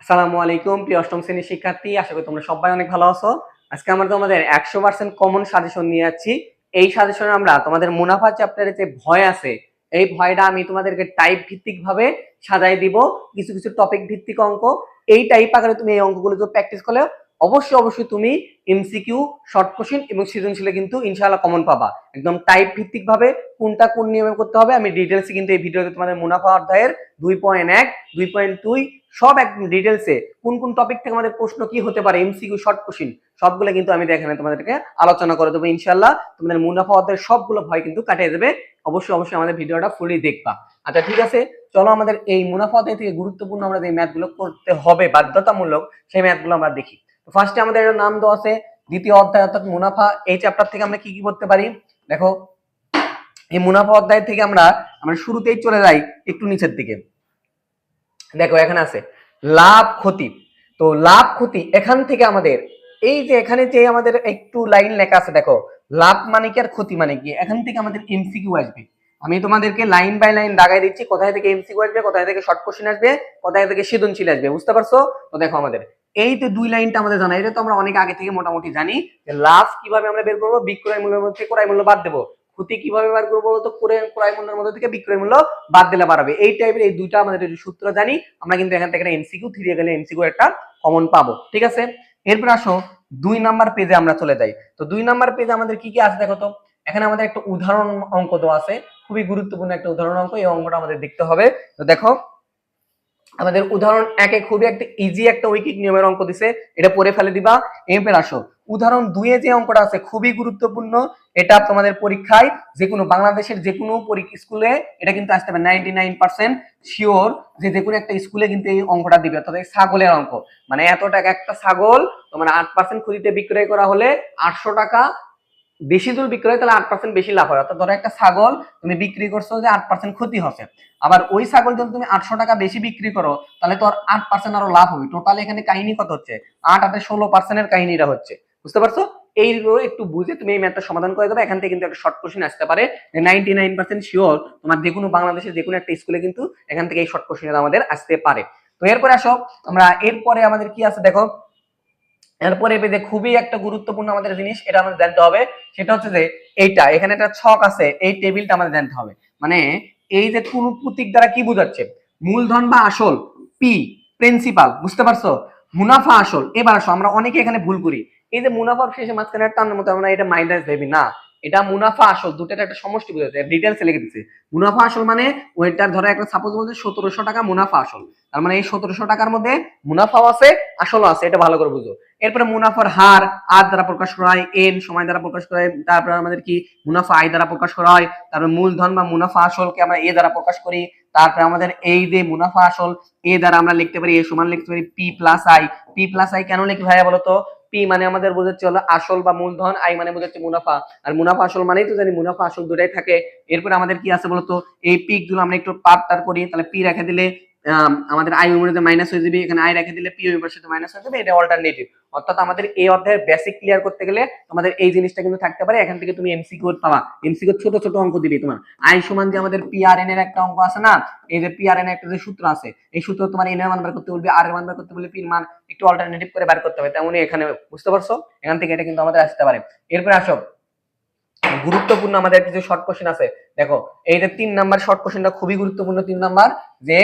আসসালামু আলাইকুম প্রিয় অষ্টম শ্রেণীর শিক্ষার্থী, আশা করি তোমরা সবাই অনেক ভালো আছো। আজকে আমরা তোমাদের 100% কমন সাজেশন নিয়ে যাচ্ছি। এই সাজেশনে আমরা তোমাদের মুনাফা চ্যাপ্টারে যে ভয় আছে, এই ভয়টা আমি তোমাদেরকে টাইপ ভিত্তিক ভাবে সাজাই দিব। কিছু কিছু টপিক ভিত্তিক অঙ্ক, এই টাইপ আকারে তুমি এই অঙ্কগুলো যদি প্র্যাকটিস করলে অবশ্যই তুমি এমসিকিউ, শর্ট কোশ্চেন এবং সৃজনশীলে কিন্তু ইনশাআল্লাহ কমন পাবা। একদম টাইপ ভিত্তিক ভাবে কোনটা কোন নিয়মে করতে হবে আমি ডিটেইলসে কিন্তু এই ভিডিওতে তোমাদের মুনাফা অধ্যায়ের 2.1, 2.2 সব একদম ডিটেইলসে কোন কোন টপিক থেকে আমাদের প্রশ্ন কি হতে পারে, এমসিকিউ, শর্ট কোশ্চেন সবগুলো কিন্তু আমি এখানে তোমাদেরকে আলোচনা করে দেবো ইনশাআল্লাহ। তোমাদের মুনাফা অধ্যায়ের সবগুলো ভয় কিন্তু কাটিয়ে দেবে। অবশ্যই আমাদের ভিডিওটা ফুলি দেখবা। আচ্ছা ঠিক আছে, চলো আমাদের এই মুনাফা অধ্যায় থেকে গুরুত্বপূর্ণ আমরা যে ম্যাথগুলো করতে হবে বাধ্যতামূলক, সেই ম্যাথগুলো আমরা দেখি। তো ফার্স্টে আমাদের নাম দেওয়া আছে দ্বিতীয় অধ্যায় অর্থাৎ মুনাফা। এই চ্যাপ্টার থেকে আমরা কি কি করতে পারি দেখো। এই মুনাফা অধ্যায় থেকে আমরা শুরুতেই চলে যাই একটু নিচের দিকে। দেখো এখানে আছে লাভ ক্ষতি। তো লাভ ক্ষতি এখান থেকে আমাদের এই যে এখানে যে আমাদের একটু লাইন লেখা আছে দেখো, লাভ মানে কি আর ক্ষতি মানে কি, এখান থেকে আমাদের এমসিকিউ আসবে। আমি তোমাদেরকে লাইন বাই লাইন দাগাই দিচ্ছি কোথায় থেকে এমসিকিউ আসবে, কোথায় থেকে শর্ট কোশ্চেন আসবে, কোথায় থেকে সৃজনশীল আসবে, বুঝতে পারছো? তো দেখো আমাদের এই যে দুই লাইনটা আমাদের জানা, এটা তো আমরা অনেক আগে থেকে মোটামুটি জানি যে লাভ কিভাবে আমরা বের করবো, বিক্রয় মূল্যের মধ্যে ক্রয় মূল্য বাদ দেবো। ক্ষতি কিভাবে বার করবো বলতো, ক্রয় মূল্যের মধ্যে থেকে বিক্রয় মূল্য বাদ দিলে বাড়াবে। এই টাইপের এই দুইটা আমাদের সূত্র জানি আমরা, কিন্তু এখান থেকে এমসিকিউ 3 গেলে এমসিকিউ একটা কমন পাবো। ঠিক আছে, এরপর আসো 2 নাম্বার পেজে আমরা চলে যাই। তো 2 নাম্বার পেজে আমাদের কি কি আছে দেখো তো। এখানে আমাদের একটা উদাহরণ অঙ্ক দেওয়া আছে, খুবই গুরুত্বপূর্ণ একটা উদাহরণ অঙ্ক। এই অঙ্কটা আমাদের দেখতে হবে। তো দেখো আমাদের উদাহরণ একে খুবই একটা ইজি একটা ঐকিক নিয়মের অঙ্ক দিছে, এটা পড়ে ফেলে দিবা। এরপর আসো উদাহরণ 2 এ যে অঙ্কটা আছে খুবই গুরুত্বপূর্ণ। এটা তোমাদের পরীক্ষায় যে কোনো বাংলাদেশের যে কোনো স্কুলে এটা কিন্তু আসতে হবে 99% শিওর যে যে কোনো একটা স্কুলে কিন্তু এই অঙ্কটা দিবে। অর্থাৎ ছাগলের অঙ্ক, মানে এত টাকা একটা ছাগল তোমার 8% ক্ষতিতে বিক্রয় করা হলে 800 টাকা বেশি দূর বিক্রয়, তাহলে 8% বেশি লাভ হয়। অর্থাৎ ধরো একটা ছাগল তুমি বিক্রি করছো যে 8% ক্ষতি হচ্ছে, আবার ওই ছাগল যদি তুমি 800 টাকা বেশি বিক্রি করো তাহলে তোর 8% আরো লাভ হবে। টোটাল এখানে কাহিনী কত হচ্ছে, 8 আর 16% এর কাহিনীটা হচ্ছে, বুঝতে পারছো? এইগুলো একটু বুঝে তুমি এই ম্যাথটা সমাধান করে দেবে। এখান থেকে কিন্তু একটা শর্ট কোশ্চেন আসতে পারে। 99% শিওর তোমার যে কোনো বাংলাদেশের যে কোনো একটা স্কুলে কিন্তু এখান থেকে এই শর্ট কোশ্চেন আমাদের আসতে পারে। তো এরপরে আসো আমরা, এরপরে আমাদের কি আছে দেখো। এরপরে পেজে খুবই একটা গুরুত্বপূর্ণ আমাদের জিনিস, এটা আমাদের জানতে হবে। সেটা হচ্ছে যে এইটা এখানে একটা ছক আছে, এই টেবিলটা আমাদের জানতে হবে। মানে এই যে কোন প্রতীক দ্বারা কি বোঝাচ্ছে, মূলধন বা আসল, পি প্রিন্সিপাল, বুঝতে পারছো? মুনাফা আসল। এবার আসো আমরা অনেকে এখানে ভুল করি, এই যে মুনাফার শেষে মাঝখানে টানার মতো আমরা এটা মাইনাস দেবি না, এটা মুনাফা আসল দুটোর একটা সমষ্টি বোঝাচ্ছে, ডিটেলসে লিখে দিচ্ছে। মুনাফা আসল মানে ওইটার ধরো একটা সাপোজ বলছে 1700 টাকা মুনাফা আসল, তার মানে এই 1700 টাকার মধ্যে মুনাফাও আছে আসলও আছে, এটা ভালো করে বুঝো। এরপরে মুনাফার হার আর দ্বারা প্রকাশ করা হয়, এন সময় দ্বারা প্রকাশ করা হয়। তারপরে আমাদের কি মুনাফা আই দ্বারা প্রকাশ করা হয়। তারপরে মূলধন বা মুনাফা আসলকে আমরা এ দ্বারা প্রকাশ করি। তারপরে আমাদের এই যে মুনাফা আসল এ দ্বারা আমরা লিখতে পারি, এ সমান লিখতে পারি P plus I. P plus I can লিখি ভাইয়া বলতো? পি মানে আমাদের বোঝাচ্ছে হলো আসল বা মূলধন, আই মানে বোঝাচ্ছে মুনাফা। আর মুনাফা আসল মানেই তো জানি মুনাফা আসল দুটাই থাকে। এরপরে আমাদের কি আছে বলতো, এই পি গুলো আমরা একটু পার করি, তাহলে পি রেখে দিলে আমাদের আই ওর মাইনাস হয়ে যাবে, এখানে আই রেখে দিলে পি ওর সাথে মাইনাস হয়ে যাবে, এটা অল্টারনেটিভ। অর্থাৎ আমাদের এই অধ্যায়ের বেসিক ক্লিয়ার করতে গেলে তোমাদের এই জিনিসটা কিন্তু থাকতে পারে। এখান থেকে তুমি এমসিকিউ পাবা, এমসিকিউ ছোট ছোট অঙ্ক দিবে তোমার। আই সমান যে আমাদের পিআরএন এর একটা অঙ্ক আছে না, এই যে পিআরএন একটা যে সূত্র আছে, এই সূত্র তোমার এন এর মান বের করতে বলবে, আর এর মান বের করতে বলবে, পি এর মান একটু অল্টারনেটিভ করে বের করতে হবে। তেমনই এখানে, বুঝতে পারছো? এখান থেকে এটা কিন্তু আমাদের আসতে পারে। এরপরে আসো গুরুত্বপূর্ণ আমাদের কিছু শর্ট কোশ্চেন আছে। দেখো এই যে 3 নাম্বার শর্ট কোশ্চেনটা খুবই গুরুত্বপূর্ণ। 3 নাম্বার যে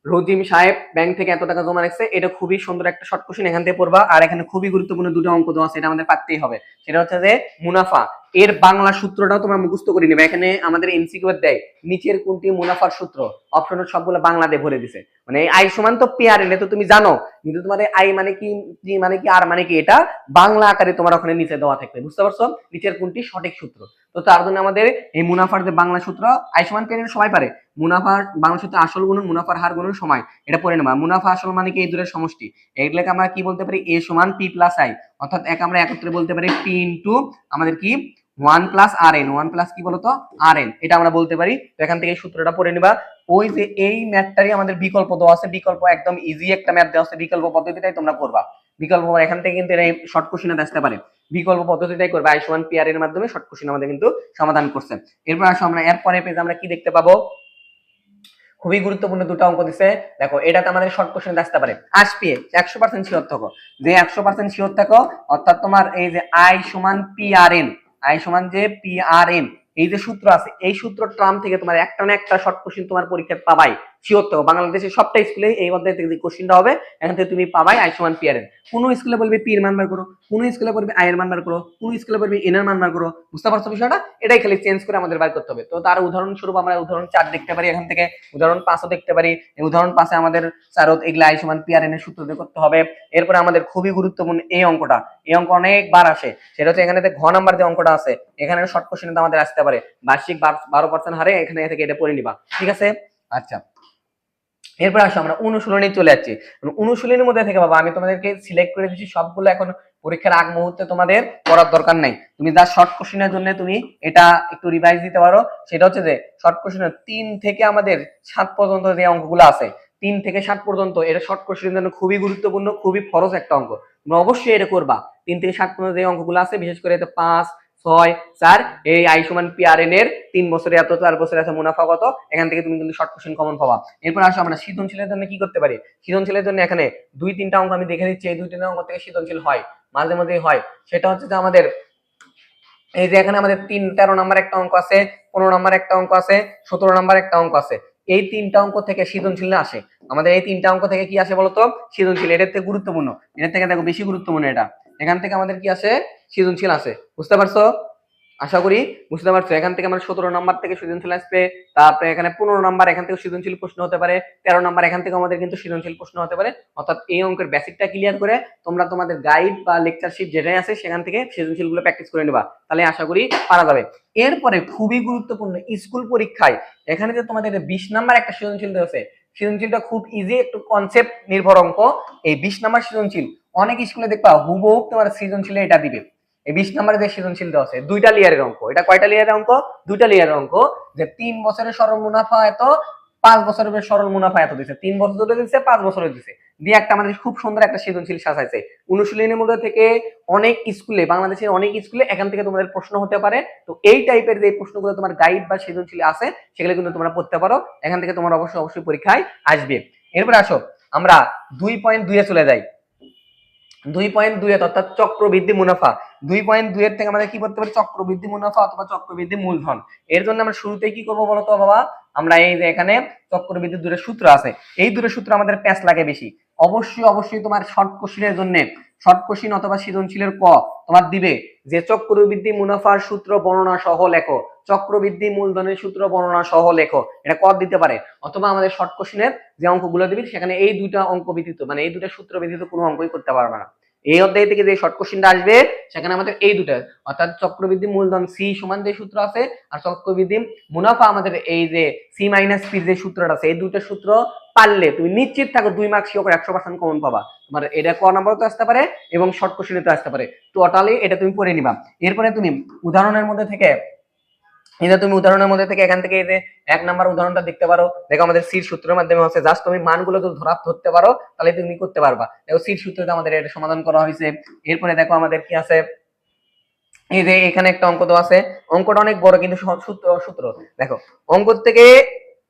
রহিম সাহেব ব্যাংক থেকে এত টাকা জমা রাখছে, এটা খুবই সুন্দর একটা শর্ট কোশ্চেন, এখান থেকে পড়বা। আর এখানে খুবই গুরুত্বপূর্ণ দুটো অঙ্ক দেওয়া আছে, এটা আমাদের পারতেই হবে। সেটা হচ্ছে যে মুনাফা এর বাংলা সূত্রটাও তোমরা মুখস্থ করে নিবে। এখানে আমাদের এমসিকিউ দেয় নিচের কোনটি মুনাফার সূত্র, অপশনের সবগুলো বাংলা দিয়ে ভরে দিছে। মানে আই সমান তো পি আর এন, তো তুমি জানো, কিন্তু তোমার আই মানে কি, জি মানে কি, আর মানে কি, এটা বাংলা আকারে তোমার ওখানে নিচে দেওয়া থাকবে, বুঝতে পারছো? নিচের কোনটি সঠিক সূত্র। তো তার জন্য আমাদের এই মুনাফার যে বাংলা সূত্র, আই সমান পি আর এন সবাই পারে। মুনাফার বাংলা সূত্র আসল গুণন মুনাফার হার গুণন সময়, এটা পড়ে নেবা। মুনাফা আসল মানে কি এই দুটোর সমষ্টি, এগুলোকে আমরা কি বলতে পারি, এ সমান পি প্লাস আই। অর্থাৎ এক আমরা একত্রে বলতে পারি পি ইনটু আমাদের কি 1 প্লাস আর এন, 1 প্লাস কি বলতো আর এন, এটা আমরা বলতে পারি। তো এখান থেকে এই সূত্রটা পড়ে নিবা। ওই যে এই ম্যাথটারই আমাদের বিকল্প দেওয়া আছে, বিকল্প একদম ইজি একটা ম্যাথ দেওয়া আছে, বিকল্প পদ্ধতিটাই তোমরা করবা। বিকল্প এখান থেকে কিন্তু এই শর্ট কোশ্চেনে আসতে পারে, বিকল্প পদ্ধতিটাই করবে। আই সমান পি আর এর মাধ্যমে শর্ট কোশ্চেন আমাদের কিন্তু সমাধান করছে। এরপর আসো আমরা এরপরে পেজে আমরা কি দেখতে পাবো, খুবই গুরুত্বপূর্ণ দুটো অঙ্ক দিছে। দেখো এটাতে আমাদের শর্ট কোশ্চেন আসতে পারে, আসবে 100% শিওর থাকো, যে 100% শিওর থাকো, অর্থাৎ তোমার এই যে আই সমান পি আর এন, আই সমান যে পি আর এন, এই যে সূত্র আছে এই সূত্র ট্রাম থেকে তোমার একটা না একটা শর্ট কোশ্চেন তোমার পরীক্ষায় পাবাই শিওর থাকো। বাংলাদেশের সবটা স্কুলে এই অধ্যায় থেকে যে কোশ্চেনটা হবে এখান থেকে তুমি পাবাই আই সমান পি আর এন। কোন স্কুলে বলবে পি এর মান বার করো, কোন স্কুলে বলবে আই এর মান বার করো, কোন স্কুলে বলবে এন এর মান বার করো। বুঝতে পারছো বিষয়টা? এটাই খালি চেঞ্জ করে আমাদের বার করতে হবে। তো তার উদাহরণস্বরূপ আমরা উদাহরণ 4 দেখতে পারি এখান থেকে, উদাহরণ 5ও দেখতে পারি। এই উদাহরণ 5 এ আমাদের চারত এগুলা আই সমান পি আর এন এর সূত্র দিয়ে করতে হবে। এরপরে আমাদের খুবই গুরুত্বপূর্ণ এই অঙ্কটা, এই অঙ্ক অনেকবার আসে, সেটা হচ্ছে এখানে ঘ নাম্বার যে অঙ্কটা আছে এখানে শর্ট কোশ্চেন আমাদের আসতে পারে, বার্ষিক 12% হারে এখানে থেকে এটা পড়ে নিবা, ঠিক আছে? আচ্ছা, এরপর আসো আমরা অনুশীলনে চলে যাচ্ছি। অনুশীলনের মধ্যে থেকে বাবা আমি তোমাদেরকে সিলেক্ট করে দিচ্ছি সবগুলো, এখন পরীক্ষার আগ মুহূর্তে তোমাদের পড়ার দরকার নাই, তুমি যা শর্ট কোশ্চেনের জন্য তুমি এটা একটু রিভাইজ দিতে পারো। সেটা হচ্ছে যে শর্ট কোশ্চেনের 3 থেকে আমাদের 7 পর্যন্ত যে অঙ্কগুলো আছে 3 থেকে 7 পর্যন্ত এটা শর্ট কোশ্চেনের জন্য খুবই গুরুত্বপূর্ণ, খুবই ফরজ একটা অঙ্ক, তোমরা অবশ্যই এটা করবা। 3 থেকে 7 পর্যন্ত যে অঙ্কগুলো আছে বিশেষ করে এটা 5 6 4 এই আই সমান পি আর এন এর 3 বছরে এত 4 বছরে আছে মুনাফা কত, এখান থেকে তুমি কিন্তু শর্ট কোশ্চেন কমন পাবা। এরপর আসো আমরা সৃজনশীলের জন্য কি করতে পারি। সৃজনশীলের জন্য এখানে 2-3টা অঙ্ক আমি দেখে দিচ্ছি, এই 2-3টা অঙ্ক থেকে সৃজনশীল হয়, মাঝে মধ্যে হয়। সেটা হচ্ছে যে আমাদের এই যে এখানে আমাদের 13 নাম্বার একটা অঙ্ক আছে, 15 নাম্বার একটা অঙ্ক আছে, 17 নাম্বার একটা অঙ্ক আছে। এই 3টা অঙ্ক থেকে সৃজনশীল আসে আমাদের, এই 3টা অঙ্ক থেকে কি আসে বলতো সৃজনশীল, এটার থেকে গুরুত্বপূর্ণ, এটার থেকে দেখো বেশি গুরুত্বপূর্ণ এটা, এখান থেকে আমাদের কি আসে সৃজনশীল আসে। বুঝতে পারছো? আশা করি বুঝতে পারছো। এখান থেকে আমরা 17 নাম্বার থেকে সৃজনশীল আসবে, তারপরে এখানে 15 নাম্বার এখান থেকে সৃজনশীল প্রশ্ন হতে পারে, 13 নাম্বার এখান থেকে আমাদের কিন্তু সৃজনশীল প্রশ্ন হতে পারে। অর্থাৎ এই অঙ্কের বেসিকটা ক্লিয়ার করে তোমরা তোমাদের গাইড বা লেকচারশিপ যেটাই আছে সেখান থেকে সৃজনশীল গুলো প্র্যাকটিস করে নেবা, তাহলে আশা করি পারা যাবে। এরপরে খুবই গুরুত্বপূর্ণ স্কুল পরীক্ষায় এখানে যে তোমাদের 20 নাম্বার একটা সৃজনশীল দেওয়া, সৃজনশীলটা খুব ইজি, একটু কনসেপ্ট নির্ভর অঙ্ক। এই 20 নাম্বার সৃজনশীল অনেক স্কুলে দেখবা হুবহু তোমার সৃজনশীলে এটা দিবে। এই 20 নম্বরে যে সৃজনশীল দেওয়া আছে 2টা লেয়ারের অঙ্ক, এটা কয়টা লেয়ারের অঙ্ক? 2টা লেয়ারের অঙ্ক, যে 3 বছরের সরল মুনাফা এত, 5 বছরের সরল মুনাফা এত দিছে, 3 বছর ধরে দিছে 5 বছরে দিছে, দিয়ে একটা আমাদের খুব সুন্দর একটা সৃজনশীল সাজাইছে। অনুশীলনের মধ্যে থেকে অনেক স্কুলে, বাংলাদেশের অনেক স্কুলে এখান থেকে তোমাদের প্রশ্ন হতে পারে। তো এই টাইপের যে প্রশ্নগুলো তোমার গাইড বা সৃজনশীল আছে সেগুলো কিন্তু তোমরা পড়তে পারো, এখান থেকে তোমার অবশ্যই অবশ্যই পরীক্ষায় আসবে। এরপর আসো আমরা 2.2 এ চলে যাই। 2.2 অর্থাৎ চক্রবৃদ্ধি মুনাফা। 2.2 এর থেকে আমাদের কি করতে পারি, চক্রবৃদ্ধি মুনাফা অথবা চক্রবৃদ্ধি মূলধন। এর জন্য আমরা শুরুতেই কি করবো বলতো বাবা, আমরা এই যে এখানে চক্রবৃদ্ধি দুটো সূত্র আছে, এই দুটো সূত্র আমাদের প্যাচ লাগে বেশি। অবশ্যই অবশ্যই তোমার শর্ট কোশ্চেনের জন্য, শর্ট কোশ্চেন অথবা সৃজনশীলের ক তোমার দিবে যে চক্রবৃদ্ধি মুনাফার সূত্র বর্ণনা সহ লেখো, চক্রবৃদ্ধি মূলধনের সূত্র বর্ণনা সহ লেখো, এটা ক দিতে পারে। অথবা আমাদের শর্ট কোশ্চেনের যে অঙ্কগুলো দিবি সেখানে এই দুইটা অঙ্ক ব্যতীত, মানে এই দুটা সূত্র ব্যতীত কোনো অঙ্কই করতে পারবে না। এই অধ্যায় থেকে যে শর্ট কোশ্চেনটা আসবে সেখানে আমাদের এই দুটো, অর্থাৎ চক্রবৃদ্ধি মূলধন সি সমান যে সূত্র আছে, আর চক্রবৃদ্ধি মুনাফা আমাদের এই যে সি মাইনাস পি যে সূত্রটা আছে, এই দুটো সূত্র পারলে তুমি নিশ্চিত থাকো 2 মার্ক শিওর 100% কমন পাবা। তোমার এটা ক নাম্বারও তো আসতে পারে এবং শর্ট কোশ্চেনে তো আসতে পারে, টোটালি এটা তুমি পড়ে নিবা। এরপরে তুমি উদাহরণের মধ্যে থেকে, এই যে তুমি উদাহরণের মধ্যে থেকে এখান থেকে এই যে 1 নাম্বার উদাহরণটা দেখতে পারো। দেখো আমাদের সির সূত্রের মাধ্যমে হচ্ছে, জাস্ট তুমি মানগুলো যদি ধরতে পারো তাহলে তুমি করতে পারবা। দেখো সির সূত্রতে আমাদের এটা সমাধান করা হয়েছে। এরপরে দেখো আমাদের কি আছে, এই যে এখানে একটা অঙ্ক দেওয়া আছে, অঙ্কটা অনেক বড় কিন্তু সূত্র সূত্র দেখো অঙ্ক থেকে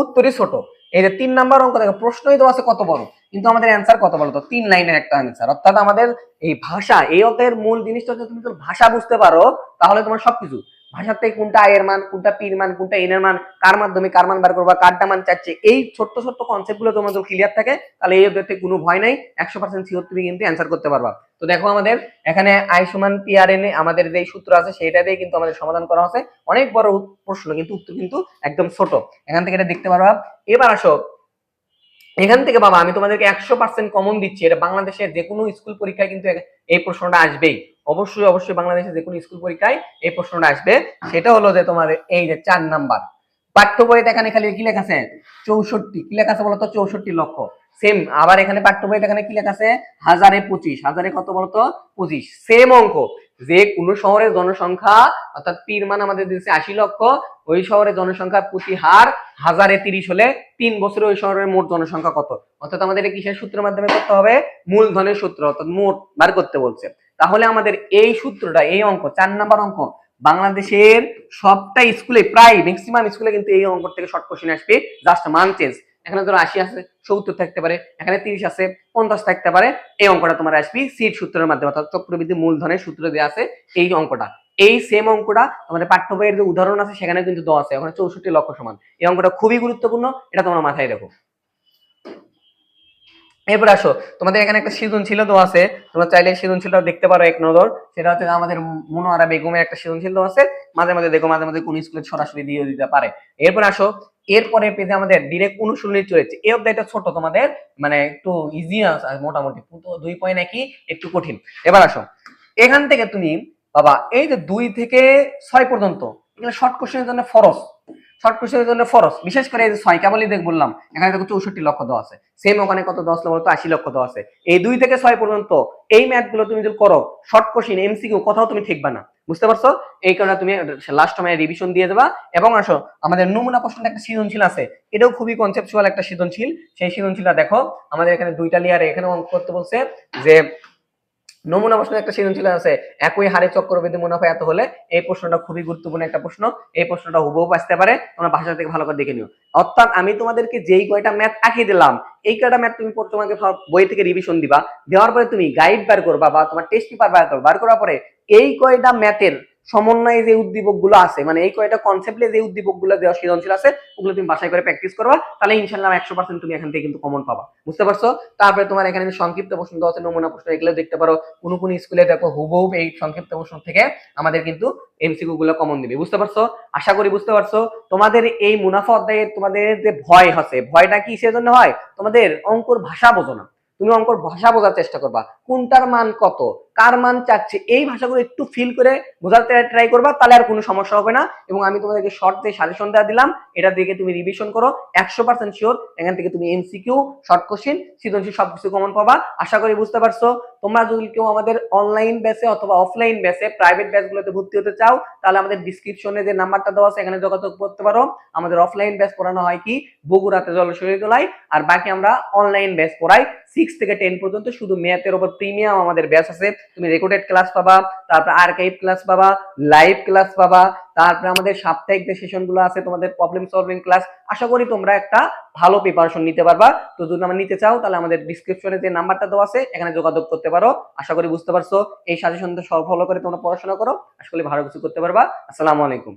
উত্তরই ছোট। এই যে 3 নাম্বার অঙ্ক দেখো প্রশ্নই দেওয়া আছে কত বড়, কিন্তু আমাদের অ্যান্সার কত বলো তো, 3 লাইনের একটা অ্যান্সার। অর্থাৎ আমাদের এই ভাষা, এই অধ্যায়ের মূল জিনিসটা হচ্ছে তুমি যদি ভাষা বুঝতে পারো তাহলে তোমার সবকিছু, ভাষার থেকে কোনটা আই এর মান, কোনটা পি এর মান, কোনটা এন এর মান, কার মাধ্যমে কার মান বার করবা, কারটা মান চাচ্ছে, এই ছোট্ট ছোট্ট কনসেপ্ট গুলো তোমার যদি ক্লিয়ার থাকে তাহলে এই অধ্যায় থেকে কোনো ভয় নাই, 100% শিওর তুমি কিন্তু অ্যান্সার করতে পারবা। তো দেখো আমাদের এখানে আই সমান পি আর এন এ আমাদের যে সূত্র আছে সেটা দিয়ে কিন্তু আমাদের সমাধান করা আছে। অনেক বড় প্রশ্ন কিন্তু উত্তর কিন্তু একদম ছোট, এখান থেকে এটা দেখতে পারবা। এবার আসো এখান থেকে বাবা আমি তোমাদেরকে 100% কমন দিচ্ছি, এটা বাংলাদেশের যে কোনো স্কুল পরীক্ষায় কিন্তু এই প্রশ্নটা আসবেই, অবশ্যই অবশ্যই বাংলাদেশের যে কোনো স্কুল পরীক্ষায় এই প্রশ্নটা আসবে। সেটা হলো যে তোমার এই যে 4 নাম্বার পাঠ্য বইতে এখানে খালি কি লেখা আছে 64, কি লেখা আছে বলতো 64 লক্ষ। সেম আবার এখানে পাঠ্য বইতে এখানে কি লেখা আছে 1025, হাজারে কত বলতো 25। সেম অঙ্ক, যে কোন শহরের জনসংখ্যা অর্থাৎ পির মান আমাদের দিয়েছে 80 লক্ষ, ওই শহরের জনসংখ্যা প্রতি হার 1030 হলে 3 বছরে ওই শহরের মোট জনসংখ্যা কত। অর্থাৎ আমাদের কিসের সূত্রের মাধ্যমে করতে হবে, মূলধনের সূত্র, অর্থাৎ মোট বার করতে বলছে। তাহলে আমাদের এই সূত্রটা, এই অঙ্ক 4 নাম্বার অঙ্ক বাংলাদেশের সবটা স্কুলে, প্রায় ম্যাক্সিমাম স্কুলে কিন্তু এই অঙ্ক থেকে শর্ট কোশ্চেন আসবে, জাস্ট মান চেঞ্জ। এখানে ধরো 80 আছে, 70 থাকতে পারে, এখানে 30 আছে, 50 থাকতে পারে। এই অঙ্কটা তোমার আসবে সিট সূত্রের মাধ্যমে, অর্থাৎ চক্রবৃদ্ধি মূলধনের সূত্র দেওয়া আছে এই অঙ্কটা। এই সেম অঙ্কটা আমাদের পাঠ্য বইয়ের যে উদাহরণ আছে সেখানে কিন্তু দেওয়া আছে, ওখানে 64 লক্ষ সমান। এই অঙ্কটা খুবই গুরুত্বপূর্ণ, এটা তোমরা মাথায় রাখো। এরপর আসো, তোমাদের এখানে একটা সৃজনশীল দেওয়া আছে, তোমরা চাইলে সৃজনশীলটা দেখতে পারো এক নজর। সেটা হচ্ছে আমাদের মনোয়ারা বেগমের একটা সৃজনশীল দেওয়া আছে, মাঝে মাঝে দেখো, মাঝে মাঝে কোন স্কুলে সরাসরি দিয়ে দিতে পারে। এরপর আসো, এরপরে পেজে আমাদের ডিরেক্ট অনুশীলনী চলেছে। এই অধ্যায়টা ছোট তোমাদের, মানে একটু ইজি আছে মোটামুটি, 2.1 একটু কঠিন। এবার আসো, এখান থেকে তুমি বাবা এই যে 2 থেকে 6 পর্যন্ত এগুলো শর্ট কোশ্চেনের জন্য ফরজ, শর্ট কোশ্চেনের জন্য ফরজ। বিশেষ করে এই যে 6 কেবলই দেখ বললাম, এখানে দেখো 64 লক্ষ দেওয়া আছে, সেম ওখানে কত 10 লক্ষ, 80 লক্ষ দেওয়া আছে। এই 2 থেকে 6 পর্যন্ত এই ম্যাথ গুলো তুমি যদি করো, শর্ট কোশ্চেন এমসিকিউ কোথাও তুমি ঠিকবা না, বুঝতে পারছো? এই কারণে তুমি লাস্ট সময় রিভিশন দিয়ে দেবা। এবং আসো, আমাদের নমুনা প্রশ্নটা একটা সৃজনশীল আছে, এটাও খুবই কনসেপচুয়াল একটা সৃজনশীল। সেই সৃজনশীলটা দেখো, আমাদের এখানে 2টা লেয়ারে এখানে অঙ্ক করতে বলছে যে নমুনা প্রশ্নের একটা সৃজনশীল আছে, একই হারে চক্রবৃদ্ধি মুনাফা এত হলে। এই প্রশ্নটা খুবই গুরুত্বপূর্ণ একটা প্রশ্ন, এই প্রশ্নটা হুবহু আসতে পারে, তোমরা ভাষা থেকে ভালো করে দেখে নিও। অর্থাৎ আমি তোমাদেরকে যেই কয়টা ম্যাথ আঁকিয়ে দিলাম, এই কয়টা ম্যাথ তুমি তোমাকে বই থেকে রিভিশন দিবা, দেওয়ার পরে তুমি গাইড বার করবা বা তোমার টেস্ট পেপার বার করবা, বার করার পরে এই কয়টা ম্যাথের সমন্বয়ে যে উদ্দীপক গুলো আছে, মানে এই কয়টা কনসেপ্টে যে উদ্দীপক গুলো দেওয়া সৃজনশীল আছে, ওগুলো তুমি বাসায় করে প্র্যাকটিস করবা, তাহলে ইনশাল্লাহ 100% তুমি এখান থেকে কিন্তু কমন পাবা, বুঝতে পারছো? তারপরে তোমার এখানে সংক্ষিপ্ত প্রশ্ন দেওয়া আছে, নমুনা প্রশ্ন, এগুলো দেখতে পারো। কোন কোন স্কুলে দেখো হুবহু এই সংক্ষিপ্ত প্রশ্ন থেকে আমাদের কিন্তু এমসিকিউ গুলো কমন দিবে, বুঝতে পারছো? আশা করি বুঝতে পারছো। তোমাদের এই মুনাফা অধ্যায়ে তোমাদের যে ভয় আছে, ভয়টা কি সেজন্য হয়, তোমাদের অঙ্কর ভাষা বোঝো না, তুমি অঙ্কর ভাষা বোঝার চেষ্টা করবা, কোনটার মান কত, কার মান চাচ্ছে, এই ভাষাগুলো একটু ফিল করে বোঝার ট্রাই করবা, তাহলে আর কোনো সমস্যা হবে না। এবং আমি তোমাদেরকে শর্ট যে সাজেশন দেওয়া দিলাম, এটা দিকে তুমি রিভিশন করো, 100% শিওর এখান থেকে তুমি এমসিকিউ, শর্ট কোশ্চেন, সৃজনশীল সবকিছু কমন পাবা। আশা করি বুঝতে পারছো। তোমরা যদি কেউ আমাদের অনলাইন ব্যাচে অথবা অফলাইন ব্যাচে প্রাইভেট ব্যাচগুলোতে ভর্তি হতে চাও, তাহলে আমাদের ডিসক্রিপশনে যে নাম্বারটা দেওয়া আছে এখানে যোগাযোগ করতে পারো। আমাদের অফলাইন ব্যাচ পড়ানো হয় কি বগুড়াতে, জলশ্বরী তোলায়, আর বাকি আমরা অনলাইন ব্যাচ পড়াই 6 থেকে 10 পর্যন্ত। শুধু ম্যাথের উপর প্রিমিয়াম আমাদের ব্যাচ আছে, তুমি রেকর্ডেড ক্লাস পাবা, তারপর আর্কাইভ ক্লাস পাবা, লাইভ ক্লাস পাবা, তারপরে আমাদের সাপ্তাহিক যে সেশনগুলো আছে তোমাদের প্রবলেম সলভিং ক্লাস। আশা করি তোমরা একটা ভালো প্রিপারেশন নিতে পারবা। তো যদি আমরা নিতে চাও, তাহলে আমাদের ডিসক্রিপশনে যে নাম্বারটা দেওয়া আছে এখানে যোগাযোগ করতে পারো। আশা করি বুঝতে পারছো। এই সাজেশনটা সব ফলো করে তোমরা পড়াশোনা করো, আশা করি ভালো কিছু করতে পারবা। আসসালামু আলাইকুম।